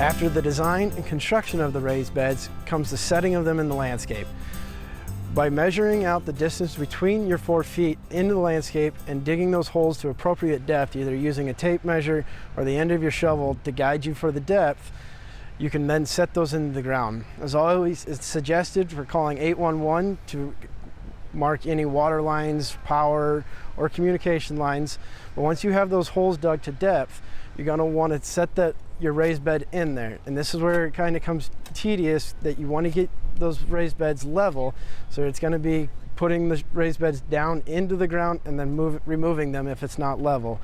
After the design and construction of the raised beds comes the setting of them in the landscape. By measuring out the distance between your 4 feet into the landscape and digging those holes to appropriate depth, either using a tape measure or the end of your shovel to guide you for the depth, you can then set those into the ground. As always, it's suggested for calling 811 to mark any water lines, power, or communication lines. But once you have those holes dug to depth, you're going to want to set your raised bed in there. And this is where it kind of comes tedious, that you want to get those raised beds level. So it's going to be putting the raised beds down into the ground and then removing them if it's not level.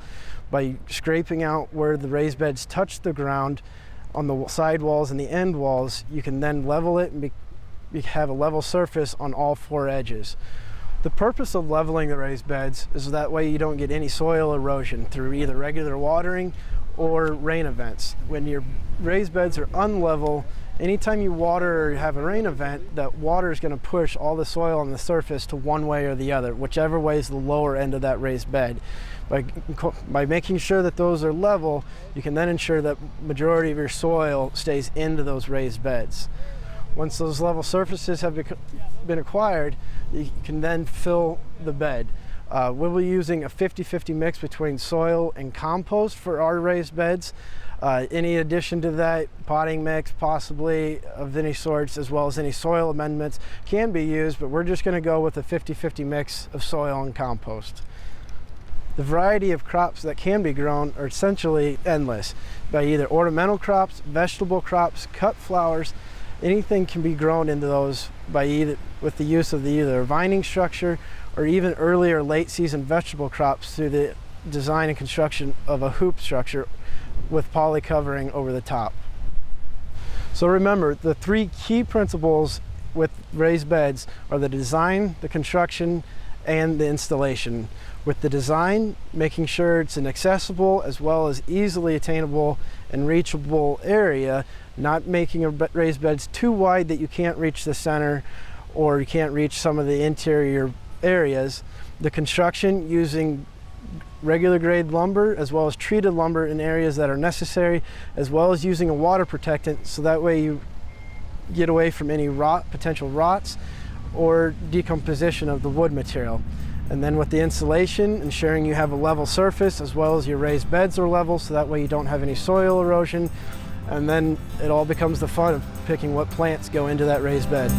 By scraping out where the raised beds touch the ground on the side walls and the end walls, you can then level it and have a level surface on all 4 edges. The purpose of leveling the raised beds is that way you don't get any soil erosion through either regular watering or rain events. When your raised beds are unlevel, anytime you water or have a rain event, that water is going to push all the soil on the surface to one way or the other, whichever way is the lower end of that raised bed. By making sure that those are level, you can then ensure that majority of your soil stays into those raised beds. Once those level surfaces have been acquired, you can then fill the bed. We'll be using a 50-50 mix between soil and compost for our raised beds. Any addition to that, potting mix possibly of any sorts, as well as any soil amendments can be used, but we're just going to go with a 50-50 mix of soil and compost. The variety of crops that can be grown are essentially endless. By either ornamental crops, vegetable crops, cut flowers, anything can be grown into those with the use of either a vining structure or even early or late season vegetable crops through the design and construction of a hoop structure with poly covering over the top. So remember, the 3 key principles with raised beds are the design, the construction, and the installation. With the design, making sure it's an accessible as well as easily attainable and reachable area, not making raised beds too wide that you can't reach the center or you can't reach some of the interior areas. The construction, using regular grade lumber as well as treated lumber in areas that are necessary, as well as using a water protectant, so that way you get away from any potential rots or decomposition of the wood material. And then with the installation, ensuring you have a level surface as well as your raised beds are level, so that way you don't have any soil erosion. And then it all becomes the fun of picking what plants go into that raised bed.